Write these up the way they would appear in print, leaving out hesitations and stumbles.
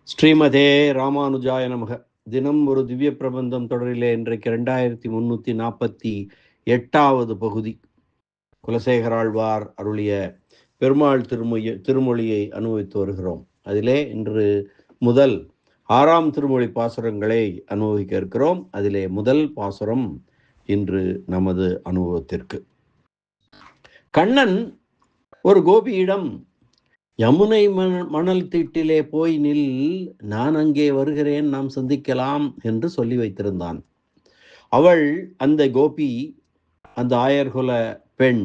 ஸ்ரீமதே ராமானுஜாய நமக. தினம் ஒரு திவ்ய பிரபந்தம் தொடரிலே இன்றைக்கு 2348வது பகுதி. குலசேகராழ்வார் அருளிய பெருமாள் திருமொழியை அனுபவித்து வருகிறோம். அதிலே இன்று முதல் 6ஆம் திருமொழி பாசுரங்களை அனுபவிக்க இருக்கிறோம். அதிலே முதல் பாசுரம் இன்று நமது அனுபவத்திற்கு. கண்ணன் ஒரு கோபியிடம், யமுனை மணல் தீட்டிலே போய் நில், நான் அங்கே வருகிறேன், நாம் சந்திக்கலாம் என்று சொல்லி வைத்திருந்தான். அவள், அந்த கோபி, அந்த ஆயர்குல பெண்,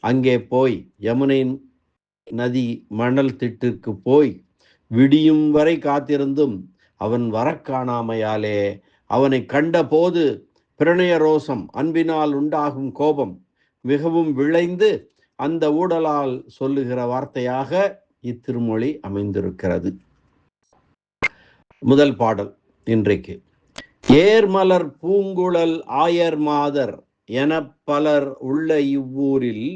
அங்கே போய் யமுனை நதி மணல் திட்டிற்கு போய் விடியும் வரை காத்திருந்தும் அவன் வர காணாமையாலே அவனை கண்ட போது பிரணய ரோசம், அன்பினால் உண்டாகும் கோபம் மிகவும் விளைந்து அந்த ஊடலால் சொல்லுகிற வார்த்தையாக இத்திருமொழி அமைந்திருக்கிறது. முதல் பாடல் இன்றைக்கு. ஏர்மலர் பூங்குழல் ஆயர் மாதர் என பலர் உள்ள இவ்வூரில்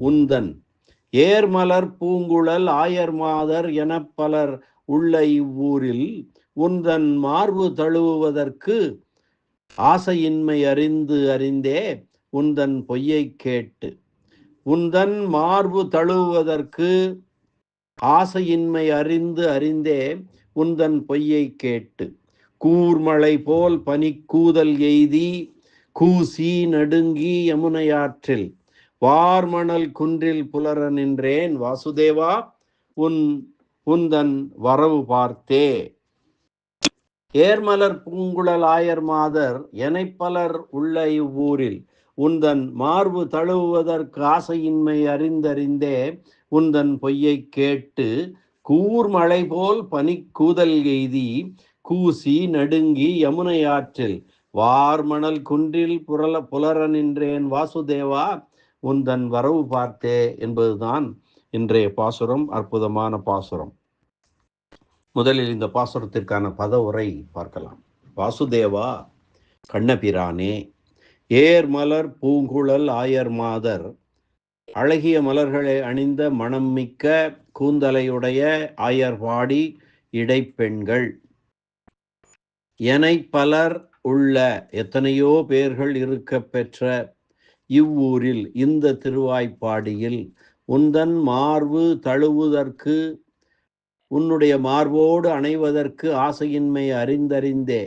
உந்தன். ஏர்மலர் பூங்குழல் ஆயர் மாதர் என பலர் உள்ள இவ்வூரில் உந்தன் மார்பு தழுவுவதற்கு ஆசையின்மை அறிந்தே உந்தன் பொய்யை கேட்டு. உந்தன் மார்பு தழுவுவதற்கு ஆசையின்மை அறிந்தே உந்தன் பொய்யை கேட்டு. கூர்மழை போல் பனி கூதல் எய்தி கூசி நடுங்கி யமுனையாற்றில் வார்மணல் குன்றில் புலர நின்றேன் வாசுதேவா, உந்தன் வரவு பார்த்தே. ஏர்மலர் பூங்குழல் ஆயர் மாதர் எனைப்பலர் உள்ள இவ்வூரில் உந்தன் மார்பு தழுவுவதற்கு ஆசையின்மை அறிந்தே உந்தன் பொய்யை கேட்டு. கூர்மழை போல் பனி கூதல் எய்தி கூசி நடுங்கி யமுனை ஆற்றில் வார்மணல் குன்றில் புலர நின்றேன் வாசுதேவா, உந்தன் வரவு பார்த்தே என்பதுதான் இன்றைய பாசுரம். அற்புதமான பாசுரம். முதலில் இந்த பாசுரத்திற்கான பத உரை பார்க்கலாம். வாசுதேவா, கண்ணபிரானே, ஏர்மலர் பூங்குழல் ஆயர் மாதர், அழகிய மலர்களை அணிந்த மனம் மிக்க கூந்தலையுடைய ஆயர்பாடி இடைப்பெண்கள், எனை பலர் உள்ள எத்தனையோ பேர்கள் இருக்க பெற்ற இவ்வூரில், இந்த திருவாய்ப்பாடியில், உந்தன் மார்பு தழுவுதற்கு, உன்னுடைய மார்போடு அணைவதற்கு ஆசையின்மை அறிந்தே,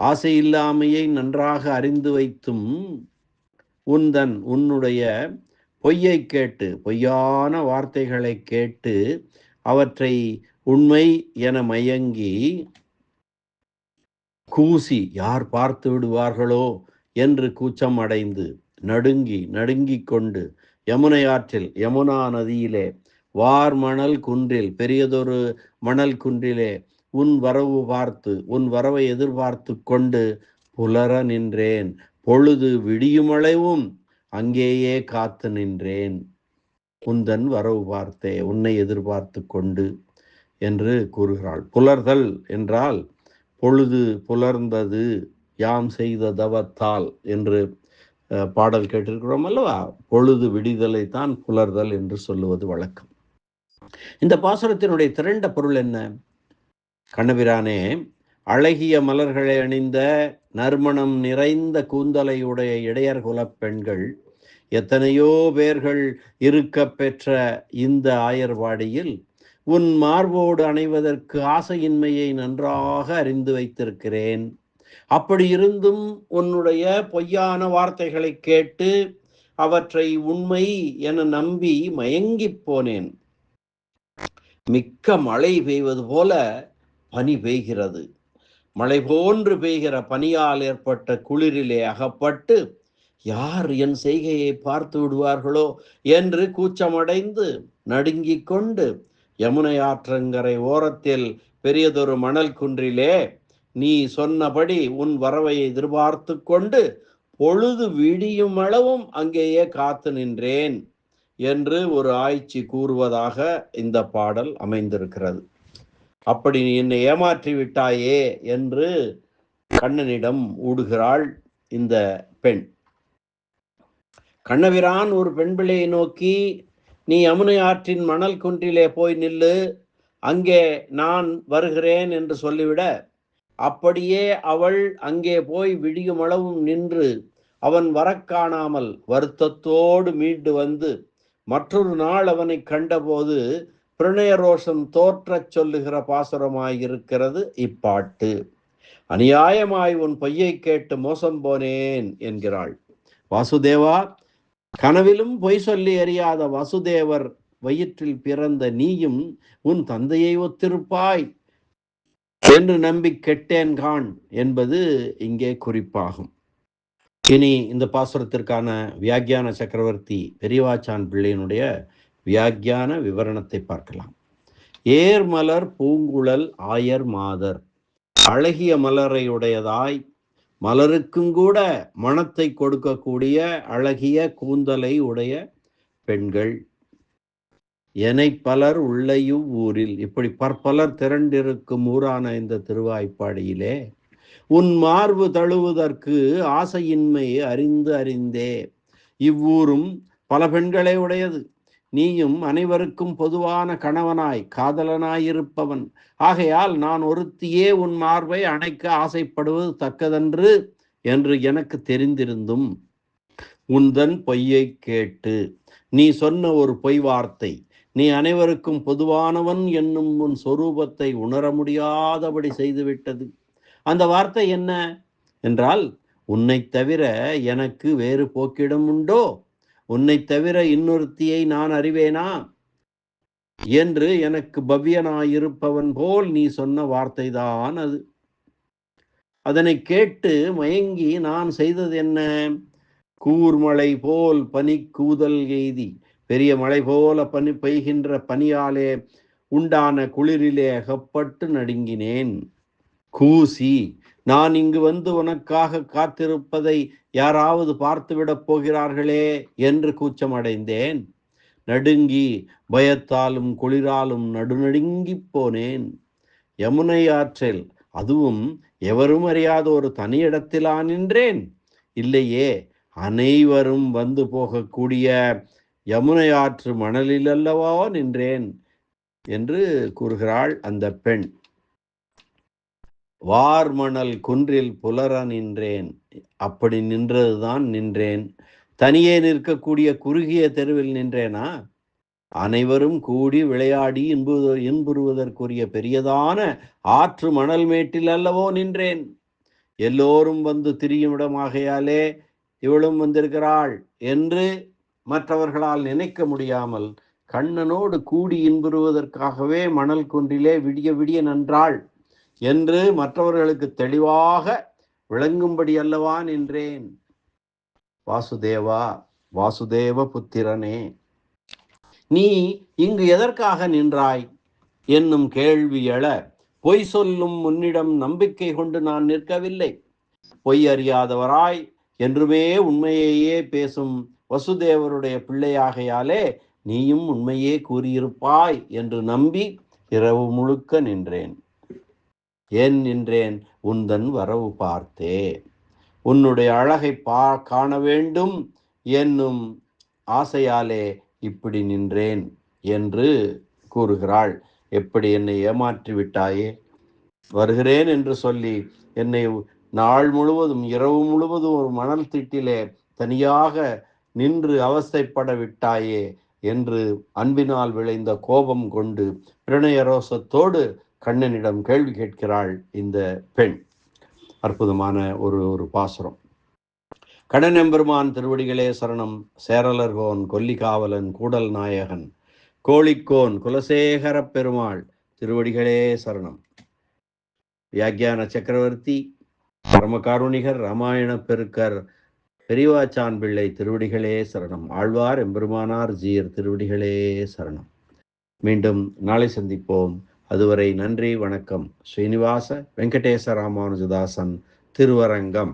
ஆசையில்லாமையை நன்றாக அறிந்து வைத்தும் உன்னுடைய பொய்யை கேட்டு, பொய்யான வார்த்தைகளை கேட்டு அவற்றை உண்மை என மயங்கி கூசி, யார் பார்த்து விடுவார்களோ என்று கூச்சம் அடைந்து நடுங்கிக் கொண்டு யமுனை ஆற்றில், யமுனா நதியிலே, வார்மணல் குன்றில், பெரியதொரு மணல் குன்றிலே உன் வரவை எதிர்பார்த்து கொண்டு புலர நின்றேன், பொழுது விடியுமளவும் அங்கேயே காத்து நின்றேன், உந்தன் வரவு பார்த்தே, உன்னை எதிர்பார்த்து கொண்டு என்று கூறுகிறாள். புலர்தல் என்றால் பொழுது புலர்ந்தது யாம் செய்த தவத்தால் என்று பாடல் கேட்டிருக்கிறோம் அல்லவா? பொழுது விடிதலை தான் புலர்தல் என்று சொல்லுவது வழக்கம். இந்த பாசுரத்தினுடைய திரண்ட பொருள் என்ன? கண்ணபிரானே, அழகிய மலர்களை அணிந்த நறுமணம் நிறைந்த கூந்தலையுடைய இடையர்குல பெண்கள் எத்தனையோ பேர்கள் இருக்க பெற்ற இந்த ஆயர்வாடியில் உன் மார்போடு அணைவதற்கு ஆசையின்மையை நன்றாக அறிந்து வைத்திருக்கிறேன். அப்படி இருந்தும் உன்னுடைய பொய்யான வார்த்தைகளை கேட்டு அவற்றை உண்மை என நம்பி மயங்கி போனேன். மிக்க மழை பெய்வது போல பனி பெய்கிறது. மழை போன்று பெய்கிற பனியால் ஏற்பட்ட குளிரிலே அகப்பட்டு யார் என் செய்கையை பார்த்து விடுவார்களோ என்று கூச்சமடைந்து நடுங்கிக் கொண்டு யமுனை ஆற்றங்கரை ஓரத்தில் பெரியதொரு மணல் குன்றிலே நீ சொன்னபடி உன் வரவை எதிர்பார்த்து கொண்டு பொழுது விடியும் அளவும் அங்கேயே காத்து நின்றேன் என்று ஒரு ஆய்ச்சி கூறுவதாக இந்த பாடல் அமைந்திருக்கிறது. அப்படி நீ என்னை ஏமாற்றி விட்டாயே என்று கண்ணனிடம் ஊடுகிறாள் இந்த பெண். கண்ணபிரான் ஒரு பெண் பிள்ளையை நோக்கி, நீ யமுனை ஆற்றின் மணல் குன்றிலே போய் நில்லு, அங்கே நான் வருகிறேன் என்று சொல்லிவிட, அப்படியே அவள் அங்கே போய் விடியுமளவும் நின்று அவன் வரக்காணாமல் வருத்தத்தோடு மீண்டு வந்து மற்றொரு நாள் அவனை கண்டபோது பிரணயரோஷம் தோற்றச் சொல்லுகிற பாசுரமாயிருக்கிறது இப்பாட்டு. அநியாயமாய் உன் பொய்யை கேட்டு மோசம் போனேன் என்கிறாள். வாசுதேவா, கனவிலும் பொய் சொல்லி அறியாத வாசுதேவர் வயிற்றில் பிறந்த நீயும் உன் தந்தையை ஒத்திருப்பாய் என்று நம்பி கெட்டேன் கான் என்பது இங்கே குறிப்பாகும். இனி இந்த பாசுரத்திற்கான வியாக்கியான சக்கரவர்த்தி பெரியவாச்சான் பிள்ளையினுடைய வியாக்கியான விவரணத்தை பார்க்கலாம். ஏர்மலர் பூங்குழல் ஆயர் மாதர், அழகிய மலரை உடையதாய் மலருக்கும் கூட மணத்தை கொடுக்கக்கூடிய அழகிய கூந்தலை உடைய பெண்கள், எனை பலர் உள்ளையு ஊரில், இப்படி பற்பலர் திரண்டிருக்கும் ஊரான இந்த திருவாய்ப்பாடியிலே உன் மார்பு தழுவுதற்கு ஆசையின்மை அறிந்து அறிந்தே. இவ்வூரும் பல பெண்களை உடையது, நீயும் அனைவருக்கும் பொதுவான கணவனாய் காதலனாயிருப்பவன். ஆகையால் நான் ஒருத்தியே உன் மார்பை அணைக்க ஆசைப்படுவது தக்கதன்று என்று எனக்கு தெரிந்திருந்தும் உந்தன் பொய்யை கேட்டு நீ சொன்ன ஒரு பொய் வார்த்தை, நீ அனைவருக்கும் பொதுவானவன் என்னும் உன் சொரூபத்தை உணர முடியாதபடி செய்துவிட்டது. அந்த வார்த்தை என்ன என்றால், உன்னை தவிர எனக்கு வேறு போக்கிடம் உண்டோ? உன்னை தவிர இன்னொருத்தியை நான் அறிவேனா என்று எனக்கு பவ்யனாயிருப்பவன் போல் நீ சொன்ன வார்த்தைதான் அது. அதனை கேட்டு மயங்கி நான் செய்தது என்ன? கூர்மழை போல் பனி கூதல் எய்தி, பெரிய மழை போல பனி பெய்கின்ற பனியாலே உண்டான குளிரிலே அகப்பட்டு நடுங்கினேன். கூசி, நான் இங்கு வந்து உனக்காக காத்திருப்பதை யாராவது பார்த்துவிடப் போகிறார்களே என்று கூச்சமடைந்தேன். நடுங்கி பயத்தாலும் குளிராலும் நடுநடுங்கி போனேன். யமுனை ஆற்றில், அதுவும் எவரும் அறியாத ஒரு தனியிடத்திலா நின்றேன்? இல்லையே, அனைவரும் வந்து போகக்கூடிய யமுனை ஆற்று மணலில் அல்லவா நின்றேன் என்று கூறுகிறாள் அந்த பெண். வார்மணல் குன்றில் புலர நின்றேன், அப்படி நின்றதுதான் நின்றேன். தனியே நிற்கக்கூடிய குறுகிய தெருவில் நின்றேனா? அனைவரும் கூடி விளையாடி இன்புறுவதற்குரிய பெரியதான ஆற்று மணல் மேட்டில் அல்லவோ நின்றேன். எல்லோரும் வந்து திரியும் இடமாகையாலே இவளும் வந்திருக்கிறாள் என்று மற்றவர்களால் நினைக்க முடியாமல் கண்ணனோடு கூடி இன்புறுவதற்காகவே மணல் குன்றிலே விடிய விடிய நின்றாள் என்று மற்றவர்களுக்கு தெளிவாக விளங்கும்படி அல்லவா நின்றேன். வாசுதேவா, வாசுதேவ புத்திரனே, நீ இங்கு எதற்காக நின்றாய் என்னும் கேள்வி எழ, பொய் சொல்லும் உன்னிடம் நம்பிக்கை கொண்டு நான் நிற்கவில்லை. பொய் அறியாதவராய் என்றுமே உண்மையையே பேசும் வசுதேவருடைய பிள்ளையாகையாலே நீயும் உண்மையே கூறியிருப்பாய் என்று நம்பி இரவு முழுக்க நின்றேன். ஏன் நின்றேன்? உந்தன் வரவு பார்த்தே, உன்னுடைய அழகை காண வேண்டும் என்னும் ஆசையாலே இப்படி நின்றேன் என்று கூறுகிறாள். எப்படி என்னை ஏமாற்றி விட்டாயே! வருகிறேன் என்று சொல்லி என்னை நாள் முழுவதும் இரவு முழுவதும் ஒரு மணல் திட்டிலே தனியாக நின்று அவஸ்தைப்பட விட்டாயே என்று அன்பினால் விளைந்த கோபம் கொண்டு பிரணயரோசத்தோடு கண்ணனிடம் கேள்வி கேட்கிறாள் இந்த பெண். அற்புதமான ஒரு பாசுரம். கண்ணனெம்பெருமான் திருவடிகளே சரணம். சேரலர்கோன் கொல்லிகாவலன் கூடல் நாயகன் கோழிக்கோன் குலசேகர பெருமாள் திருவடிகளே சரணம். வியாக்கியான சக்கரவர்த்தி பரமகாருணிகர் ராமாயண பெருக்கர் பெரியவாச்சான் பிள்ளை திருவடிகளே சரணம். ஆழ்வார் எம்பெருமானார் ஜீர் திருவடிகளே சரணம். மீண்டும் நாளை சந்திப்போம். அதுவரை நன்றி, வணக்கம். ஸ்ரீனிவாச வெங்கடேச ராமானுஜதாசன், திருவரங்கம்.